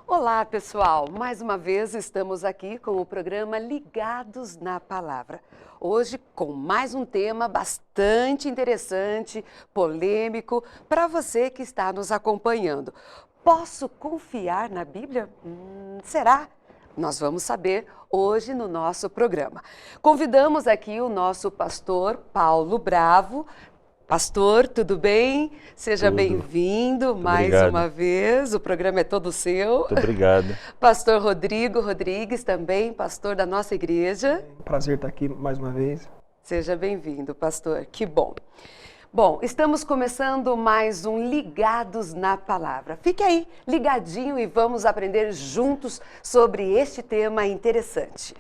Olá, pessoal! Mais uma vez estamos aqui com o programa Ligados na Palavra. Hoje com mais um tema bastante interessante, polêmico, para você que está nos acompanhando. Posso confiar na Bíblia? Será? Nós vamos saber hoje no nosso programa. Convidamos aqui o nosso pastor Paulo Bravo. Pastor, tudo bem? Seja bem-vindo mais uma vez, o programa é todo seu. Muito obrigado. Pastor Rodrigo Rodrigues, também pastor da nossa igreja. Prazer estar aqui mais uma vez. Seja bem-vindo, pastor, que bom. Bom, estamos começando mais um Ligados na Palavra. Fique aí, ligadinho e vamos aprender juntos sobre este tema interessante.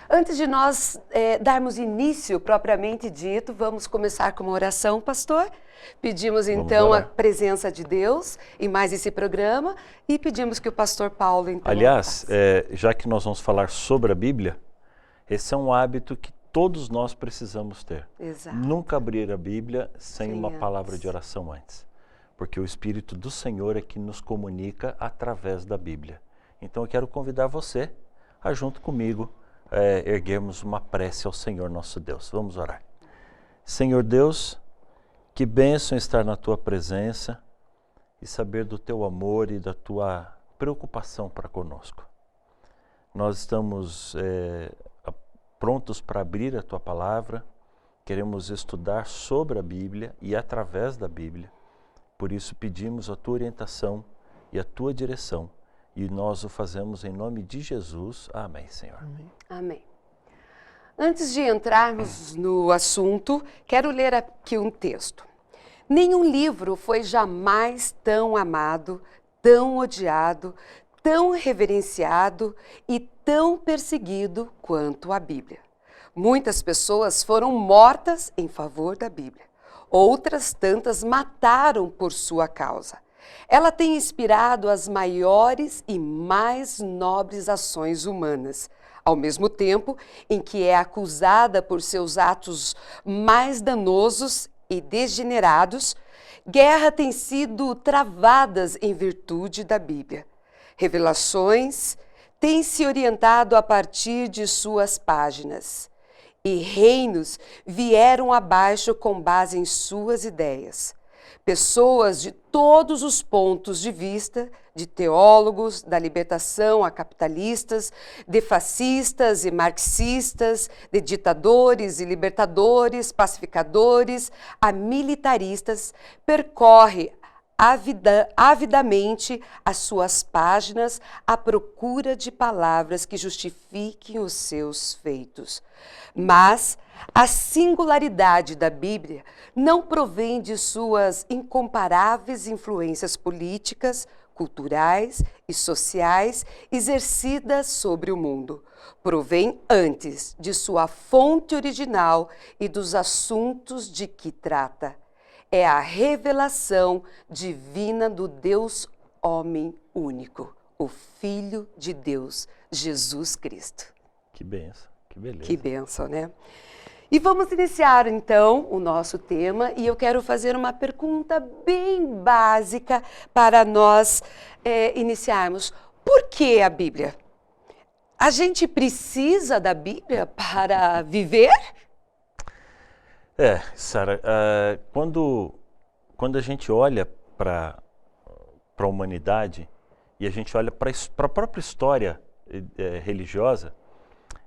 Antes de nós darmos início propriamente dito, vamos começar com uma oração, pastor. Pedimos então a presença de Deus em mais esse programa e pedimos que o pastor Paulo então... Aliás, já que nós vamos falar sobre a Bíblia, esse é um hábito que todos nós precisamos ter. Exato. Nunca abrir a Bíblia sem uma palavra de oração antes, porque o Espírito do Senhor é que nos comunica através da Bíblia. Então eu quero convidar você a junto comigo erguermos uma prece ao Senhor nosso Deus. Vamos orar. Senhor Deus, que bênção estar na Tua presença e saber do Teu amor e da Tua preocupação para conosco. Nós estamos prontos para abrir a Tua palavra, queremos estudar sobre a Bíblia e através da Bíblia. Por isso pedimos a Tua orientação e a Tua direção. E nós o fazemos em nome de Jesus. Amém, Senhor. Amém. Amém. Antes de entrarmos no assunto, quero ler aqui um texto. Nenhum livro foi jamais tão amado, tão odiado, tão reverenciado e tão perseguido quanto a Bíblia. Muitas pessoas foram mortas em favor da Bíblia. Outras tantas mataram por sua causa. Ela tem inspirado as maiores e mais nobres ações humanas, ao mesmo tempo em que é acusada por seus atos mais danosos e degenerados. Guerra tem sido travadas em virtude da Bíblia. Revelações têm se orientado a partir de suas páginas, e reinos vieram abaixo com base em suas ideias. Pessoas de todos os pontos de vista, de teólogos da libertação a capitalistas, de fascistas e marxistas, de ditadores e libertadores, pacificadores, a militaristas, percorre avidamente as suas páginas à procura de palavras que justifiquem os seus feitos. Mas a singularidade da Bíblia não provém de suas incomparáveis influências políticas, culturais e sociais exercidas sobre o mundo. Provém antes de sua fonte original e dos assuntos de que trata. É a revelação divina do Deus homem único, o Filho de Deus, Jesus Cristo. Que bênção, que beleza. Que bênção, né? E vamos iniciar então o nosso tema e eu quero fazer uma pergunta bem básica para nós iniciarmos. Por que a Bíblia? A gente precisa da Bíblia para viver? Sara, quando a gente olha para a humanidade e a gente olha para a própria história religiosa,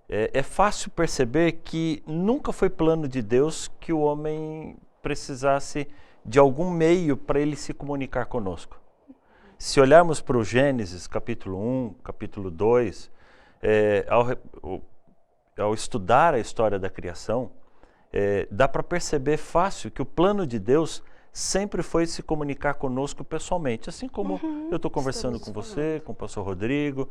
é fácil perceber que nunca foi plano de Deus que o homem precisasse de algum meio para ele se comunicar conosco. Se olharmos para o Gênesis, capítulo 1, capítulo 2, ao estudar a história da criação, dá para perceber fácil que o plano de Deus sempre foi se comunicar conosco pessoalmente, assim como eu estou conversando com você, com o pastor Rodrigo.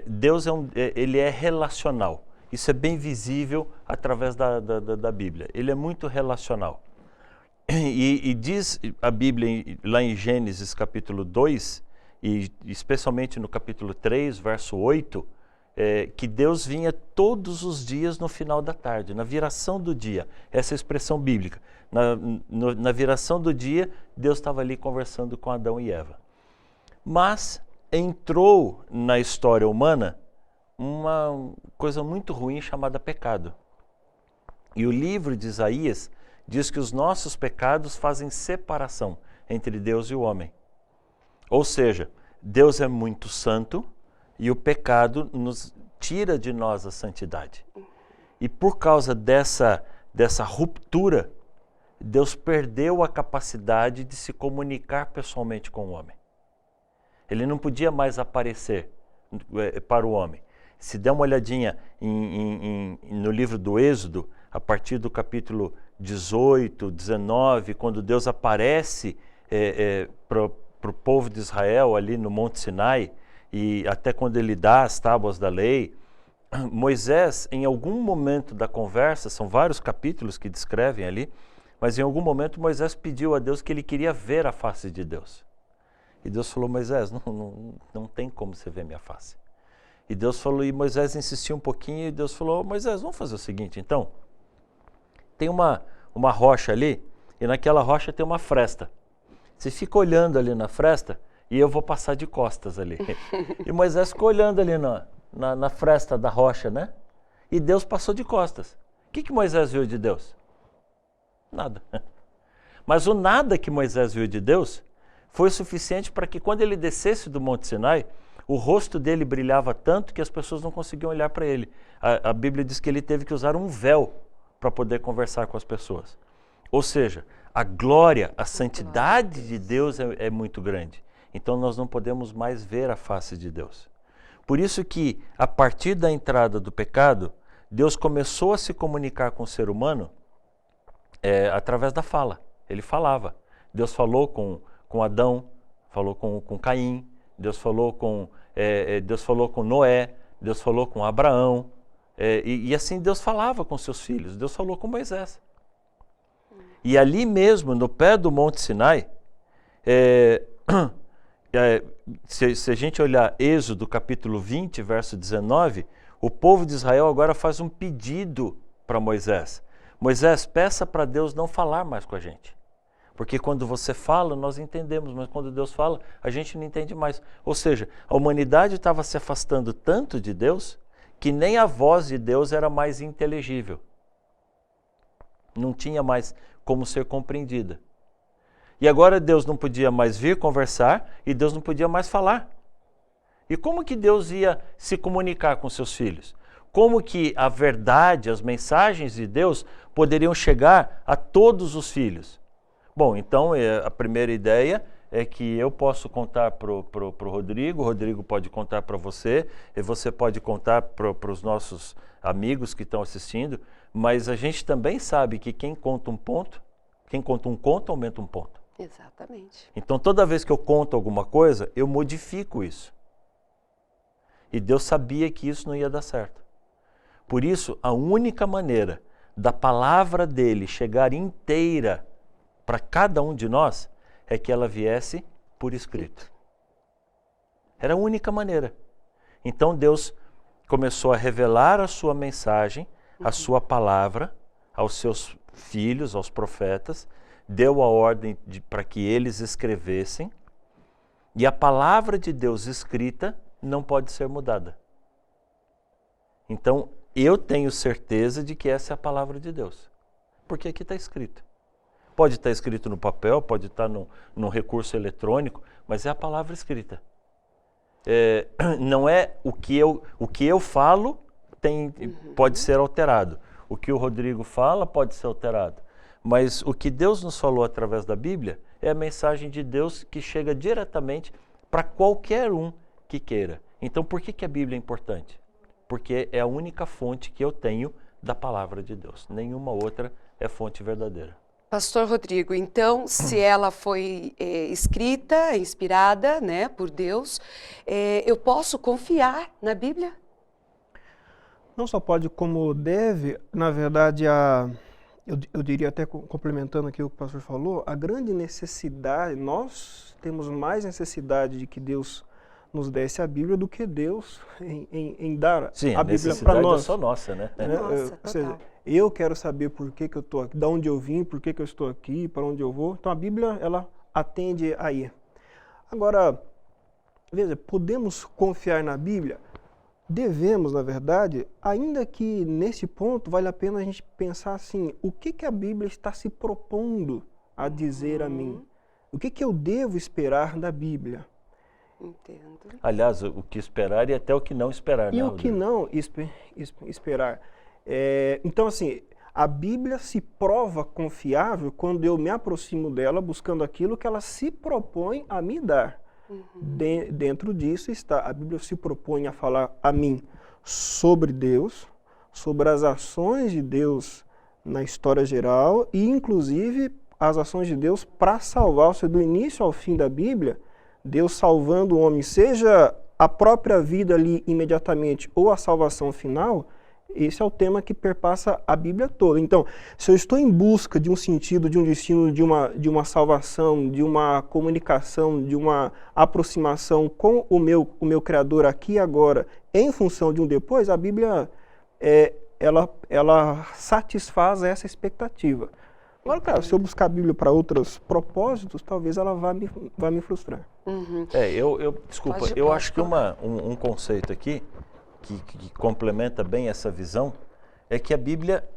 Deus ele é relacional. Isso é bem visível através da Bíblia. Ele é muito relacional. E diz a Bíblia lá em Gênesis capítulo 2, e especialmente no capítulo 3, verso 8, que Deus vinha todos os dias no final da tarde, na viração do dia. Essa é a expressão bíblica. Na viração do dia, Deus estava ali conversando com Adão e Eva. Mas entrou na história humana uma coisa muito ruim chamada pecado. E o livro de Isaías diz que os nossos pecados fazem separação entre Deus e o homem. Ou seja, Deus é muito santo e o pecado nos tira de nós a santidade. E por causa dessa ruptura, Deus perdeu a capacidade de se comunicar pessoalmente com o homem. Ele não podia mais aparecer para o homem. Se der uma olhadinha no livro do Êxodo, a partir do capítulo 18, 19, quando Deus aparece para o povo de Israel ali no Monte Sinai, e até quando ele dá as tábuas da lei, Moisés, em algum momento da conversa, são vários capítulos que descrevem ali, mas em algum momento Moisés pediu a Deus que ele queria ver a face de Deus. E Deus falou: Moisés, não tem como você ver minha face. E Deus falou, e Moisés insistiu um pouquinho, e Deus falou: Moisés, vamos fazer o seguinte então. Tem uma rocha ali, e naquela rocha tem uma fresta. Você fica olhando ali na fresta, e eu vou passar de costas ali. E Moisés ficou olhando ali na fresta da rocha, né? E Deus passou de costas. O que Moisés viu de Deus? Nada. Mas o nada que Moisés viu de Deus foi suficiente para que quando ele descesse do Monte Sinai, o rosto dele brilhava tanto que as pessoas não conseguiam olhar para ele. A Bíblia diz que ele teve que usar um véu para poder conversar com as pessoas. Ou seja, a glória, a santidade de Deus é muito grande. Então nós não podemos mais ver a face de Deus. Por isso que, a partir da entrada do pecado, Deus começou a se comunicar com o ser humano através da fala. Ele falava. Deus falou com Adão, falou com Caim, Deus falou com Noé, Deus falou com Abraão, e assim Deus falava com seus filhos, Deus falou com Moisés. E ali mesmo, no pé do Monte Sinai, se a gente olhar Êxodo capítulo 20, verso 19, o povo de Israel agora faz um pedido para Moisés. Moisés, peça para Deus não falar mais com a gente. Porque quando você fala, nós entendemos, mas quando Deus fala, a gente não entende mais. Ou seja, a humanidade estava se afastando tanto de Deus, que nem a voz de Deus era mais inteligível. Não tinha mais como ser compreendida. E agora Deus não podia mais vir conversar e Deus não podia mais falar. E como que Deus ia se comunicar com seus filhos? Como que a verdade, as mensagens de Deus poderiam chegar a todos os filhos? Bom, então a primeira ideia é que eu posso contar para o Rodrigo, o Rodrigo pode contar para você, e você pode contar para os nossos amigos que estão assistindo, mas a gente também sabe que quem conta um conto, aumenta um ponto. Exatamente. Então toda vez que eu conto alguma coisa, eu modifico isso. E Deus sabia que isso não ia dar certo. Por isso, a única maneira da palavra dele chegar inteira para cada um de nós é que ela viesse por escrito. Era a única maneira. Então Deus começou a revelar a sua mensagem, a sua palavra aos seus filhos, aos profetas, deu a ordem para que eles escrevessem, e a palavra de Deus escrita não pode ser mudada. Então, eu tenho certeza de que essa é a palavra de Deus, porque aqui está escrito. Pode estar escrito no papel, pode estar num recurso eletrônico, mas é a palavra escrita. Não é o que eu falo pode ser alterado. O que o Rodrigo fala pode ser alterado. Mas o que Deus nos falou através da Bíblia é a mensagem de Deus que chega diretamente para qualquer um que queira. Então, por que a Bíblia é importante? Porque é a única fonte que eu tenho da palavra de Deus. Nenhuma outra é fonte verdadeira. Pastor Rodrigo, então, se ela foi escrita, inspirada, né, por Deus, eu posso confiar na Bíblia? Não só pode, como deve. Na verdade, Eu diria até complementando aqui o que o pastor falou, a grande necessidade, nós temos mais necessidade de que Deus nos desse a Bíblia do que Deus em dar Sim, a Bíblia para nós. É só nossa, né? Nossa, Ou seja, eu quero saber por que eu estou aqui, de onde eu vim, por que eu estou aqui, para onde eu vou. Então a Bíblia, ela atende aí. Agora, veja, podemos confiar na Bíblia? Devemos, na verdade, ainda que nesse ponto vale a pena a gente pensar assim, o que a Bíblia está se propondo a dizer a mim? O que eu devo esperar da Bíblia? Entendo. Aliás, o que esperar e até o que não esperar. E né, o que não esperar. Então, assim, a Bíblia se prova confiável quando eu me aproximo dela buscando aquilo que ela se propõe a me dar. Dentro disso está, a Bíblia se propõe a falar a mim sobre Deus, sobre as ações de Deus na história geral e, inclusive, as ações de Deus para salvar, ou seja, do início ao fim da Bíblia, Deus salvando o homem, seja a própria vida ali imediatamente ou a salvação final. Esse é o tema que perpassa a Bíblia toda. Então, se eu estou em busca de um sentido, de um destino, de uma salvação, de uma comunicação, de uma aproximação com o meu Criador aqui e agora, em função de um depois, a Bíblia, ela satisfaz essa expectativa. Agora, claro, se eu buscar a Bíblia para outros propósitos, talvez ela vá me frustrar. Desculpa, eu acho que um conceito aqui, que complementa bem essa visão, é que a Bíblia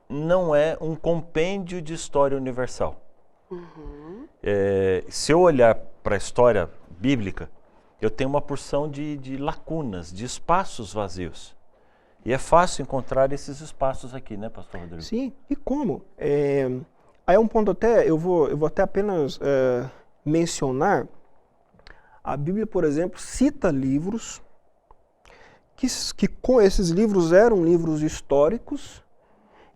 não é um compêndio de história universal. Se eu olhar para a história bíblica, eu tenho uma porção de lacunas, de espaços vazios. E é fácil encontrar esses espaços aqui, né, pastor Rodrigo? Sim, e como? Aí é um ponto até, eu vou até apenas mencionar, a Bíblia, por exemplo, cita livros que com esses livros eram livros históricos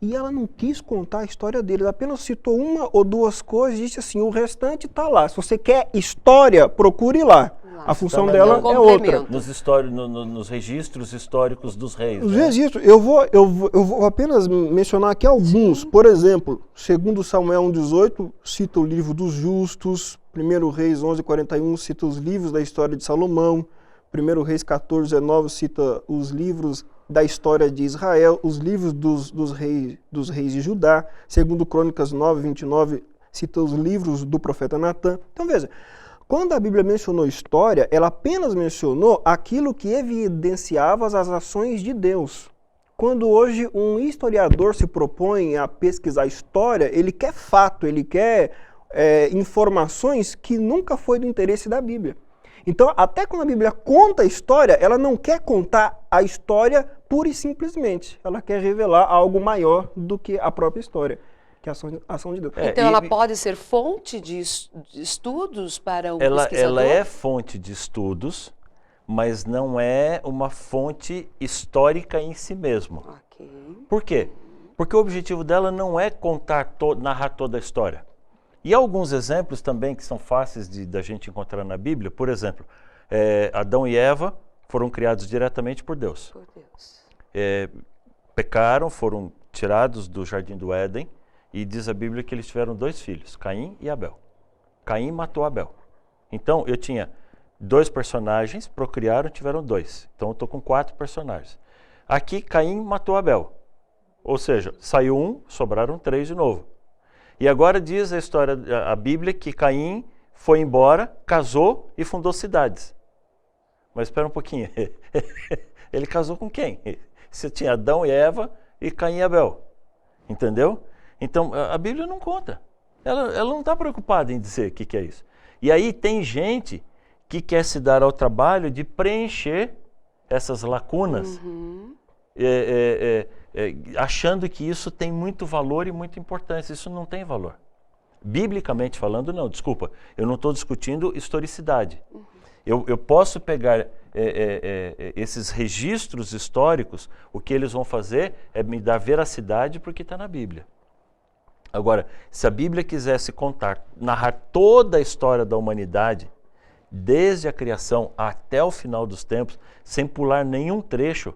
e ela não quis contar a história deles, apenas citou uma ou duas coisas e disse assim, o restante está lá. Se você quer história, procure lá. A função dela é outra. Nos registros históricos dos reis. Os registros, eu vou apenas mencionar aqui alguns. Por exemplo, segundo Samuel 1,18, cita o livro dos justos, 1 Reis 11,41 cita os livros da história de Salomão, 1 Reis 14,19 cita os livros da história de Israel, os livros dos reis de Judá, 2 Crônicas 9,29 cita os livros do profeta Natã. Então veja, quando a Bíblia mencionou história, ela apenas mencionou aquilo que evidenciava as ações de Deus. Quando hoje um historiador se propõe a pesquisar história, ele quer fato, ele quer informações que nunca foi do interesse da Bíblia. Então, até quando a Bíblia conta a história, ela não quer contar a história pura e simplesmente. Ela quer revelar algo maior do que a própria história, que é a ação de Deus. Então, ela pode ser fonte de estudos para um pesquisador? Ela é fonte de estudos, mas não é uma fonte histórica em si mesmo. Okay. Por quê? Porque o objetivo dela não é narrar toda a história. E alguns exemplos também que são fáceis da gente encontrar na Bíblia. Por exemplo, Adão e Eva foram criados diretamente por Deus. Por Deus. Pecaram, foram tirados do Jardim do Éden e diz a Bíblia que eles tiveram 2 filhos, Caim e Abel. Caim matou Abel. Então, eu tinha 2 personagens, procriaram, tiveram 2. Então, eu estou com 4 personagens. Aqui, Caim matou Abel. Ou seja, saiu 1, sobraram 3 de novo. E agora diz a Bíblia, que Caim foi embora, casou e fundou cidades. Mas espera um pouquinho, ele casou com quem? Você tinha Adão e Eva e Caim e Abel, entendeu? Então a Bíblia não conta, ela não está preocupada em dizer o que é isso. E aí tem gente que quer se dar ao trabalho de preencher essas lacunas, achando que isso tem muito valor e muita importância. Isso não tem valor. Biblicamente falando, não, desculpa, eu não estou discutindo historicidade. Eu posso pegar esses registros históricos, o que eles vão fazer é me dar veracidade porque está na Bíblia. Agora, se a Bíblia quisesse narrar toda a história da humanidade, desde a criação até o final dos tempos, sem pular nenhum trecho,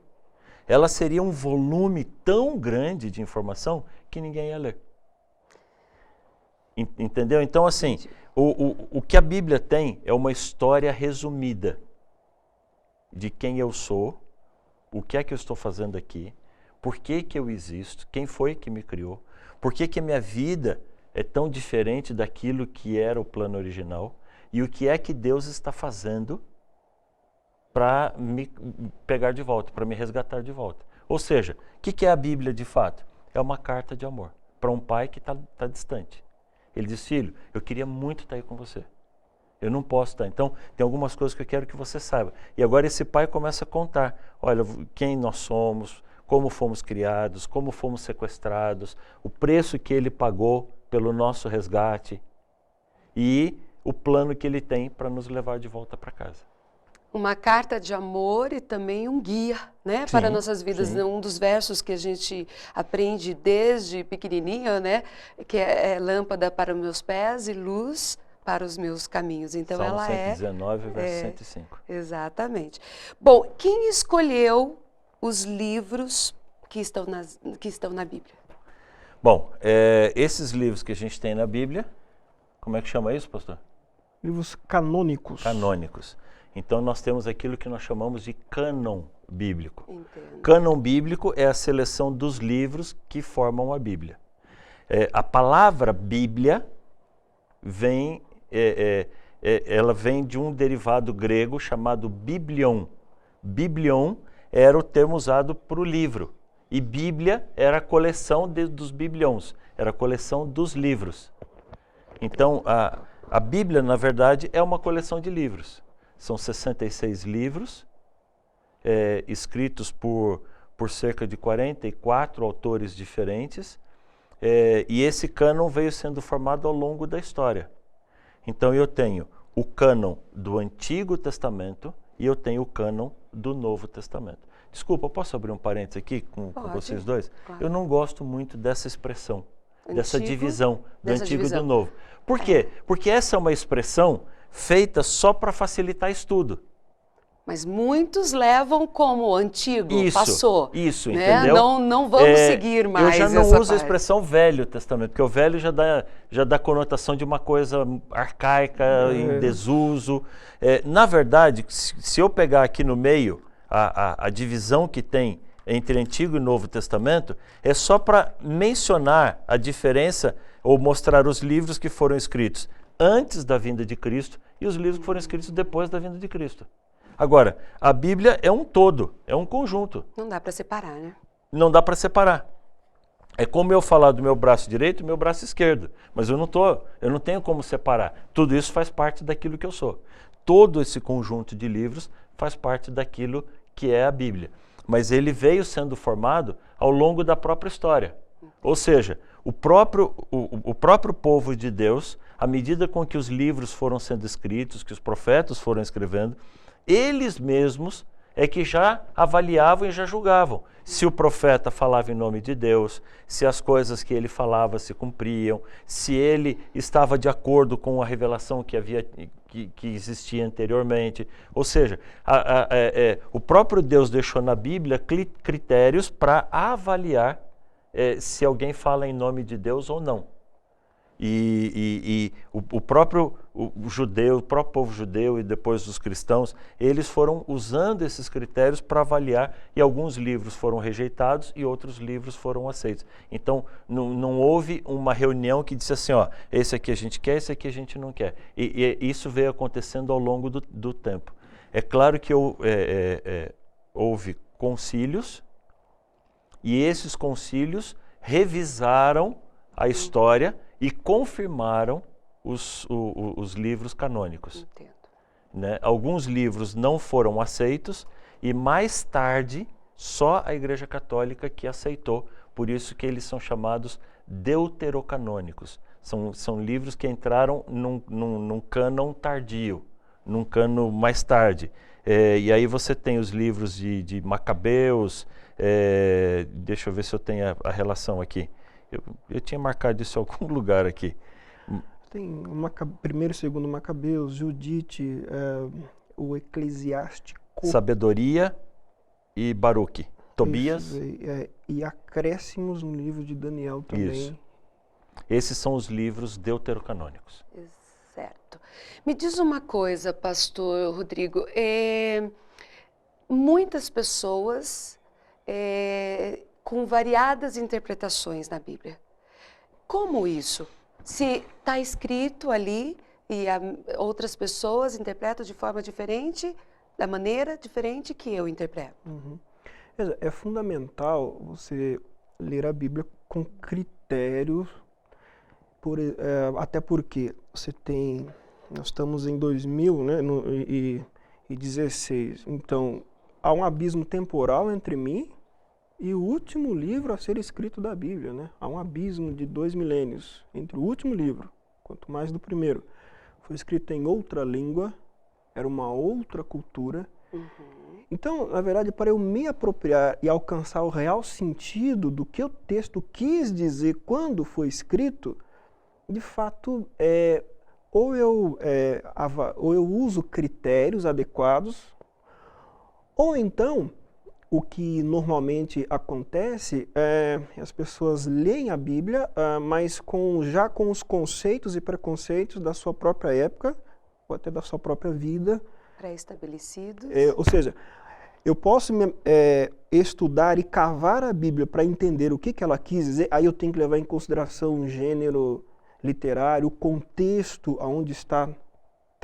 ela seria um volume tão grande de informação que ninguém ia ler. Entendeu? Então, assim, o que a Bíblia tem é uma história resumida de quem eu sou, o que é que eu estou fazendo aqui, por que que eu existo, quem foi que me criou, por que que a minha vida é tão diferente daquilo que era o plano original e o que é que Deus está fazendo para me pegar de volta, para me resgatar de volta. Ou seja, o que é a Bíblia de fato? É uma carta de amor para um pai que está distante. Ele diz, filho, eu queria muito estar aí com você. Eu não posso estar. Então, tem algumas coisas que eu quero que você saiba. E agora esse pai começa a contar. Olha, quem nós somos, como fomos criados, como fomos sequestrados, o preço que ele pagou pelo nosso resgate e o plano que ele tem para nos levar de volta para casa. Uma carta de amor e também um guia, né, para nossas vidas. Sim. Um dos versos que a gente aprende desde pequenininho, né, que é lâmpada para os meus pés e luz para os meus caminhos. Então Salmo ela 119, verso 105. Exatamente. Bom, quem escolheu os livros que estão na Bíblia? Bom, esses livros que a gente tem na Bíblia, como é que chama isso, pastor? Livros canônicos. Canônicos. Então nós temos aquilo que nós chamamos de cânon bíblico. Entendo. Cânon bíblico é a seleção dos livros que formam a Bíblia. A palavra Bíblia vem, ela vem de um derivado grego chamado biblion. Biblion era o termo usado para o livro. E Bíblia era a coleção dos biblions, era a coleção dos livros. Então, a Bíblia, na verdade, é uma coleção de livros. São 66 livros, escritos por cerca de 44 autores diferentes, e esse cânon veio sendo formado ao longo da história. Então, eu tenho o cânon do Antigo Testamento e eu tenho o cânon do Novo Testamento. Desculpa, eu posso abrir um parênteses aqui com vocês dois? Claro. Eu não gosto muito dessa expressão, dessa Antigo, divisão do dessa Antigo divisão. e do Novo. Por quê? Porque essa é uma expressão feita só para facilitar estudo. Mas muitos levam como antigo, Isso, passou. isso, né? entendeu? Não vamos seguir mais Eu já não essa uso a parte. expressão Velho Testamento, porque o velho já dá conotação de uma coisa arcaica, em desuso. Na verdade, se eu pegar aqui no meio a divisão que tem entre Antigo e Novo Testamento, é só para mencionar a diferença ou mostrar os livros que foram escritos antes da vinda de Cristo e os livros que foram escritos depois da vinda de Cristo. Agora, a Bíblia é um todo, é um conjunto. Não dá para separar, né? Não dá para separar. É como eu falar do meu braço direito e meu braço esquerdo, mas eu não tenho como separar. Tudo isso faz parte daquilo que eu sou. Todo esse conjunto de livros faz parte daquilo que é a Bíblia. Mas ele veio sendo formado ao longo da própria história. Ou seja, o próprio povo de Deus, à medida com que os livros foram sendo escritos, que os profetas foram escrevendo, eles mesmos é que já avaliavam e já julgavam se o profeta falava em nome de Deus, se as coisas que ele falava se cumpriam, se ele estava de acordo com a revelação que existia anteriormente. Ou seja, o próprio Deus deixou na Bíblia critérios para avaliar se alguém fala em nome de Deus ou não. E o próprio povo judeu e depois os cristãos, eles foram usando esses critérios para avaliar, e alguns livros foram rejeitados e outros livros foram aceitos. Então, não houve uma reunião que disse assim, ó, esse aqui a gente quer, esse aqui a gente não quer. E isso veio acontecendo ao longo do tempo. É claro que houve concílios, e esses concílios revisaram a história e confirmaram os livros canônicos. Entendo. Né? Alguns livros não foram aceitos e mais tarde só a Igreja Católica que aceitou, por isso que eles são chamados deuterocanônicos. São livros que entraram num cânon tardio, num cânon mais tarde. E aí você tem os livros de Macabeus, deixa eu ver se eu tenho a relação aqui. Eu tinha marcado isso em algum lugar aqui. Tem primeiro e segundo Macabeus, Judite, o Eclesiástico. Sabedoria e Baruque. Tobias. E acréscimos no livro de Daniel também. Isso. Esses são os livros deuterocanônicos. Certo. Me diz uma coisa, pastor Rodrigo. Muitas pessoas com variadas interpretações na Bíblia. Como isso? Se está escrito ali e outras pessoas interpretam de forma diferente, da maneira diferente que eu interpreto. Uhum. É fundamental você ler a Bíblia com critérios, até porque nós estamos em 2016, então há um abismo temporal entre mim e o último livro a ser escrito da Bíblia, né? Há um abismo de 2 milênios entre o último livro, quanto mais do primeiro. Foi escrito em outra língua, era uma outra cultura. Uhum. Então, na verdade, para eu me apropriar e alcançar o real sentido do que o texto quis dizer quando foi escrito, de fato, ou eu uso critérios adequados, ou então, o que normalmente acontece é as pessoas leem a Bíblia, mas já com os conceitos e preconceitos da sua própria época, ou até da sua própria vida. Pré-estabelecidos. Ou seja, eu posso estudar e cavar a Bíblia para entender o que ela quis dizer, aí eu tenho que levar em consideração o gênero literário, o contexto aonde está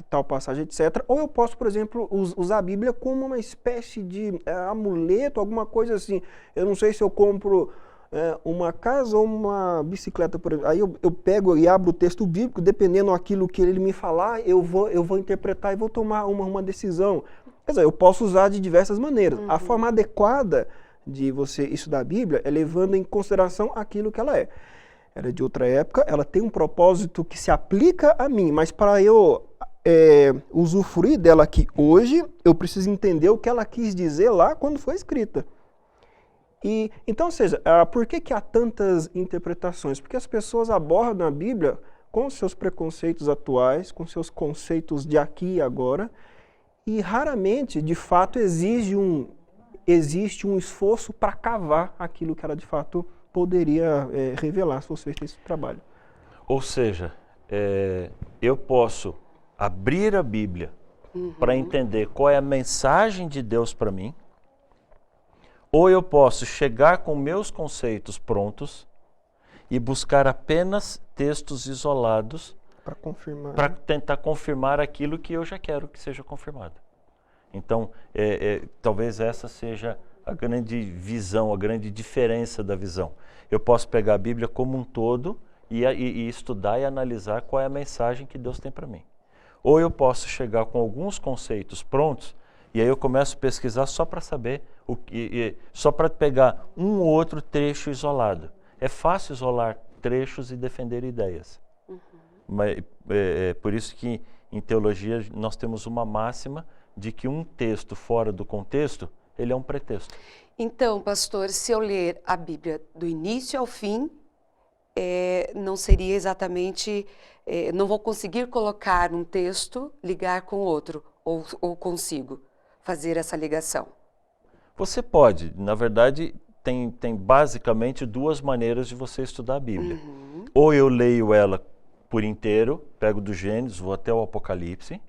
tal passagem, etc. Ou eu posso, por exemplo, usar a Bíblia como uma espécie de amuleto, alguma coisa assim. Eu não sei se eu compro uma casa ou uma bicicleta, por exemplo. Aí eu pego e abro o texto bíblico, dependendo daquilo que ele me falar, eu vou interpretar e vou tomar uma decisão. Quer dizer, eu posso usar de diversas maneiras. Uhum. A forma adequada de você estudar a Bíblia é levando em consideração aquilo que ela é. Ela é de outra época, ela tem um propósito que se aplica a mim, mas para eu usufruir dela aqui hoje, eu preciso entender o que ela quis dizer lá quando foi escrita. Então, ou seja, por que há tantas interpretações? Porque as pessoas abordam a Bíblia com seus preconceitos atuais, com seus conceitos de aqui e agora, e raramente, de fato, existe um esforço para cavar aquilo que ela, de fato, poderia revelar se fosse feito esse trabalho. Ou seja, eu posso abrir a Bíblia para entender qual é a mensagem de Deus para mim, ou eu posso chegar com meus conceitos prontos e buscar apenas textos isolados para tentar confirmar aquilo que eu já quero que seja confirmado. Então, talvez essa seja a grande visão, a grande diferença da visão. Eu posso pegar a Bíblia como um todo e estudar e analisar qual é a mensagem que Deus tem para mim. Ou eu posso chegar com alguns conceitos prontos e aí eu começo a pesquisar só para saber, só para pegar um ou outro trecho isolado. É fácil isolar trechos e defender ideias. Uhum. Mas, por isso que em teologia nós temos uma máxima de que um texto fora do contexto, ele é um pretexto. Então, pastor, se eu ler a Bíblia do início ao fim, não seria exatamente, não vou conseguir colocar um texto, ligar com outro, ou consigo fazer essa ligação? Você pode, na verdade, tem basicamente duas maneiras de você estudar a Bíblia. Uhum. Ou eu leio ela por inteiro, pego do Gênesis, vou até o Apocalipse,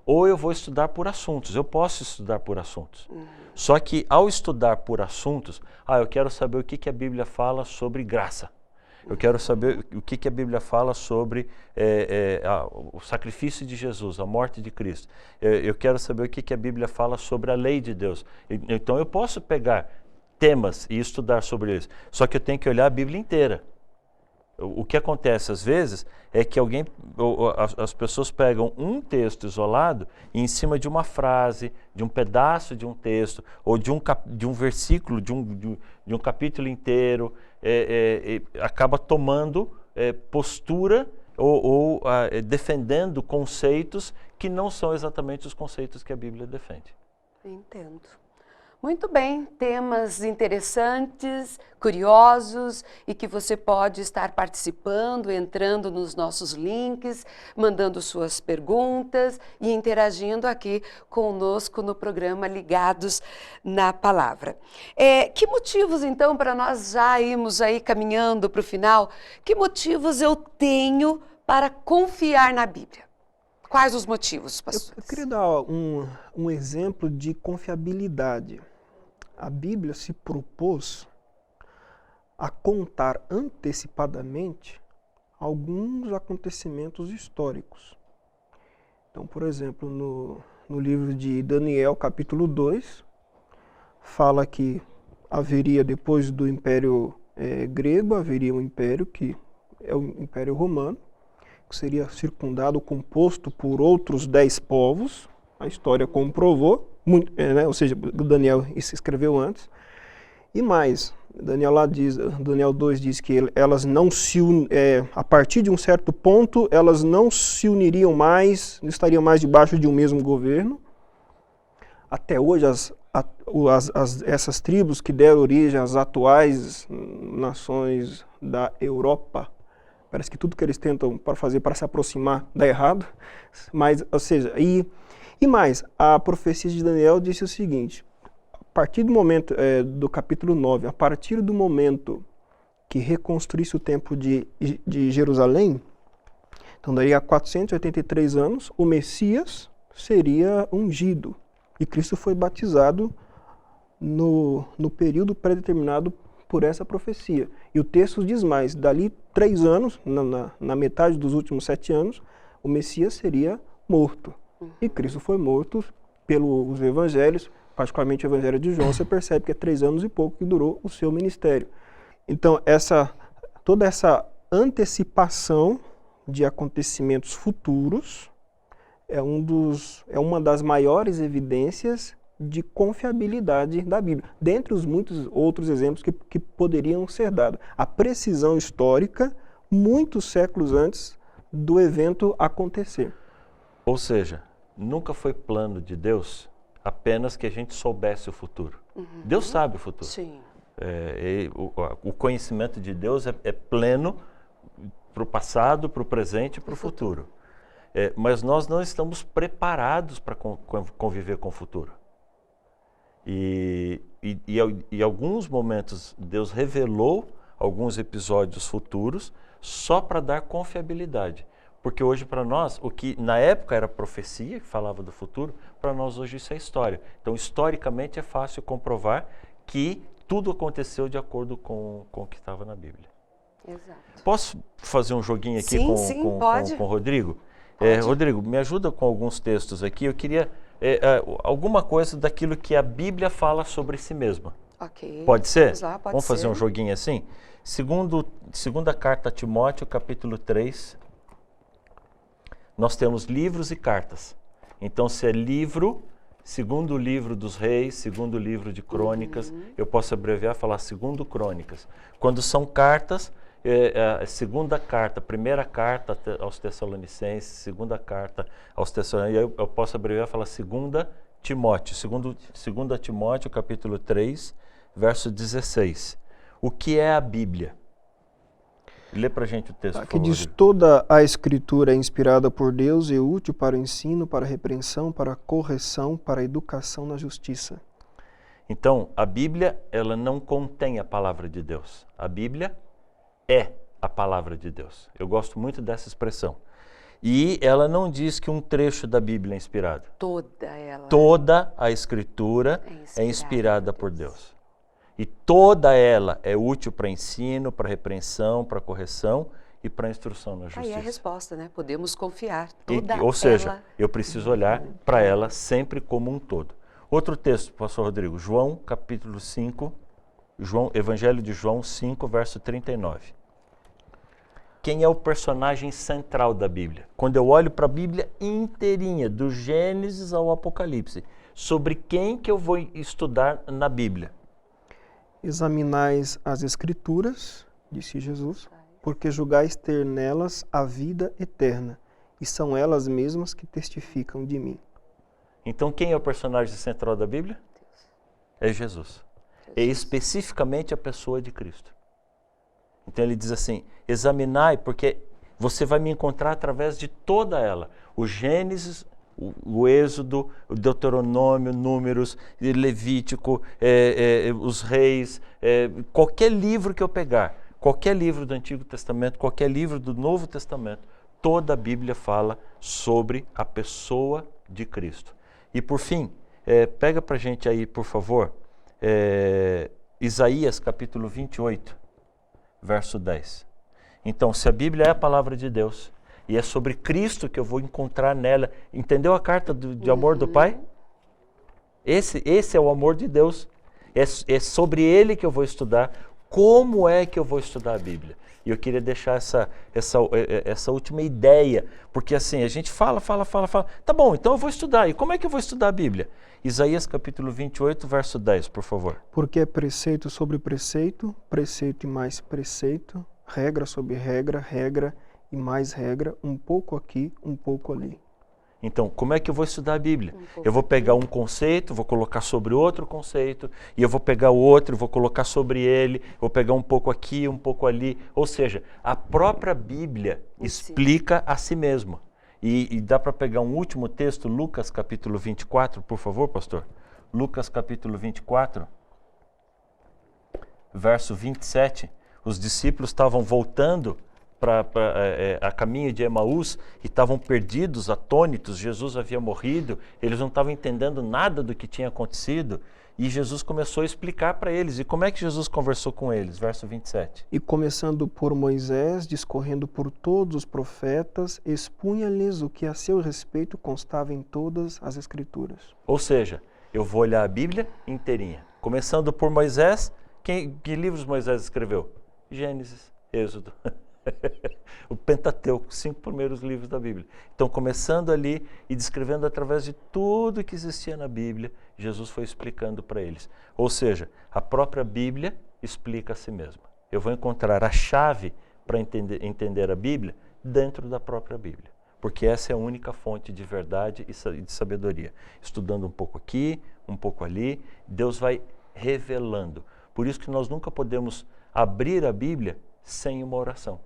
ou eu vou estudar por assuntos. Eu posso estudar por assuntos. Uhum. Só que ao estudar por assuntos, eu quero saber o que a Bíblia fala sobre graça. Eu quero saber o que a Bíblia fala sobre o sacrifício de Jesus, a morte de Cristo. Eu quero saber o que a Bíblia fala sobre a lei de Deus. Então eu posso pegar temas e estudar sobre eles. Só que eu tenho que olhar a Bíblia inteira. O que acontece às vezes é que as pessoas pegam um texto isolado e em cima de uma frase, de um pedaço de um texto, ou de um versículo, de um capítulo inteiro, acaba tomando postura ou defendendo conceitos que não são exatamente os conceitos que a Bíblia defende. Entendo. Muito bem, temas interessantes, curiosos e que você pode estar participando, entrando nos nossos links, mandando suas perguntas e interagindo aqui conosco no programa Ligados na Palavra. Que motivos, então, para nós já irmos aí caminhando para o final, que motivos eu tenho para confiar na Bíblia? Quais os motivos, pastor? Eu queria dar um exemplo de confiabilidade. A Bíblia se propôs a contar antecipadamente alguns acontecimentos históricos. Então, por exemplo, no livro de Daniel, capítulo 2, fala que haveria, depois do Império Grego, haveria um império que é o Império Romano, que seria circundado, composto por outros 10 povos. A história comprovou, ou seja, Daniel escreveu antes. E mais, Daniel 2 diz que elas não a partir de um certo ponto, elas não se uniriam mais, não estariam mais debaixo de um mesmo governo. Até hoje, essas tribos que deram origem às atuais nações da Europa, parece que tudo que eles tentam para fazer para se aproximar dá errado. Mas, ou seja, e mais, a profecia de Daniel disse o seguinte: a partir do momento do capítulo 9, a partir do momento que reconstruísse o templo de Jerusalém, então daí a 483 anos, o Messias seria ungido. E Cristo foi batizado no período pré-determinado por essa profecia. E o texto diz mais: dali 3 anos, na metade dos últimos 7 anos, o Messias seria morto. E Cristo foi morto pelos evangelhos, particularmente o evangelho de João. Você percebe que é 3 anos e pouco que durou o seu ministério. Então, toda essa antecipação de acontecimentos futuros é uma das maiores evidências de confiabilidade da Bíblia, dentre os muitos outros exemplos que poderiam ser dados. A precisão histórica, muitos séculos antes do evento acontecer. Ou seja, nunca foi plano de Deus apenas que a gente soubesse o futuro. Deus sabe o futuro. Sim. O conhecimento de Deus é pleno para o passado, para o presente e para o futuro. Mas nós não estamos preparados para conviver com o futuro. E em alguns momentos Deus revelou alguns episódios futuros só para dar confiabilidade. Porque hoje para nós, o que na época era profecia, que falava do futuro, para nós hoje isso é história. Então, historicamente é fácil comprovar que tudo aconteceu de acordo com o que estava na Bíblia. Exato. Posso fazer um joguinho aqui com o Rodrigo? Rodrigo, me ajuda com alguns textos aqui. Eu queria alguma coisa daquilo que a Bíblia fala sobre si mesma. Ok. Pode ser? Vamos lá, Vamos fazer um joguinho assim? Segunda carta a Timóteo, capítulo 3. Nós temos livros e cartas. Então, se é livro, segundo livro dos reis, segundo livro de crônicas, eu posso abreviar e falar segundo crônicas. Quando são cartas, segunda carta, primeira carta aos Tessalonicenses, segunda carta aos Tessalonicenses, eu posso abreviar e falar segunda Timóteo, segunda Timóteo, capítulo 3, verso 16. O que é a Bíblia? Lê pra gente o texto, por favor. Aqui diz: toda a Escritura é inspirada por Deus e útil para o ensino, para a repreensão, para a correção, para a educação na justiça. Então, a Bíblia, ela não contém a palavra de Deus. A Bíblia é a palavra de Deus. Eu gosto muito dessa expressão. E ela não diz que um trecho da Bíblia é inspirado. Toda a Escritura é inspirada por Deus. E toda ela é útil para ensino, para repreensão, para correção e para instrução na justiça. Aí é a resposta, né? Podemos confiar. Ou seja, eu preciso olhar para ela sempre como um todo. Outro texto, pastor Rodrigo, João capítulo 5, Evangelho de João 5, verso 39. Quem é o personagem central da Bíblia? Quando eu olho para a Bíblia inteirinha, do Gênesis ao Apocalipse, sobre quem que eu vou estudar na Bíblia? Examinais as Escrituras, disse Jesus, porque julgais ter nelas a vida eterna, e são elas mesmas que testificam de mim. Então, quem é o personagem central da Bíblia? é Jesus. É especificamente a pessoa de Cristo. Então ele diz assim, examinai, porque você vai me encontrar através de toda ela. O Gênesis, o Êxodo, o Deuteronômio, Números, Levítico, os Reis, qualquer livro que eu pegar, qualquer livro do Antigo Testamento, qualquer livro do Novo Testamento, toda a Bíblia fala sobre a pessoa de Cristo. E por fim, pega pra gente aí, por favor, Isaías capítulo 28, verso 10. Então, se a Bíblia é a palavra de Deus, e é sobre Cristo que eu vou encontrar nela, entendeu a carta de amor do Pai? Esse é o amor de Deus, é sobre Ele que eu vou estudar. Como é que eu vou estudar a Bíblia? E eu queria deixar essa última ideia, porque assim, a gente fala, tá bom, então eu vou estudar. E como é que eu vou estudar a Bíblia? Isaías capítulo 28, verso 10, por favor. Porque é preceito sobre preceito, preceito e mais preceito, regra sobre regra, regra e mais regra, um pouco aqui, um pouco ali. Então, como é que eu vou estudar a Bíblia? Eu vou pegar um conceito, vou colocar sobre outro conceito, e eu vou pegar o outro, vou colocar sobre ele, vou pegar um pouco aqui, um pouco ali. Ou seja, a própria Bíblia explica a si mesma. E dá para pegar um último texto, Lucas capítulo 24, por favor, pastor? Lucas capítulo 24, verso 27. Os discípulos estavam voltando a caminho de Emaús e estavam perdidos, atônitos. Jesus havia morrido, eles não estavam entendendo nada do que tinha acontecido, e Jesus começou a explicar para eles. E como é que Jesus conversou com eles? Verso 27. E começando por Moisés, discorrendo por todos os profetas, expunha-lhes o que a seu respeito constava em todas as Escrituras. Ou seja, eu vou olhar a Bíblia inteirinha. Começando por Moisés, que livros Moisés escreveu? Gênesis, Êxodo. O Pentateuco, 5 primeiros livros da Bíblia. Então, começando ali e descrevendo através de tudo que existia na Bíblia, Jesus foi explicando para eles. Ou seja, a própria Bíblia explica a si mesma. Eu vou encontrar a chave para entender a Bíblia dentro da própria Bíblia, porque essa é a única fonte de verdade e de sabedoria. Estudando um pouco aqui, um pouco ali, Deus vai revelando. Por isso que nós nunca podemos abrir a Bíblia sem uma oração.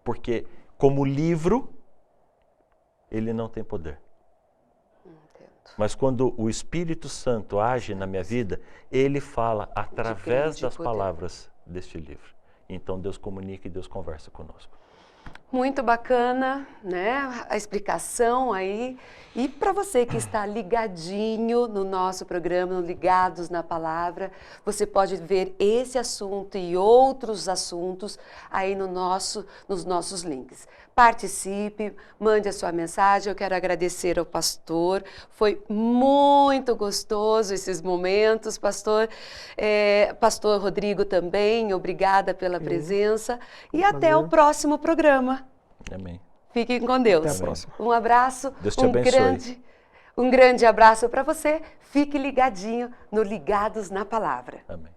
Porque, como livro, ele não tem poder. Entendo. Mas quando o Espírito Santo age na minha vida, ele fala através das palavras deste livro. Então Deus comunica e Deus conversa conosco. Muito bacana, né? A explicação aí. E para você que está ligadinho no nosso programa, no Ligados na Palavra, você pode ver esse assunto e outros assuntos aí nos nossos links. Participe, mande a sua mensagem. Eu quero agradecer ao pastor. Foi muito gostoso esses momentos, pastor. Pastor Rodrigo também, obrigada pela presença. E até o próximo programa. Amém. Fiquem com Deus. Até a próxima. Um abraço. Deus te abençoe. Um grande abraço para você. Fique ligadinho no Ligados na Palavra. Amém.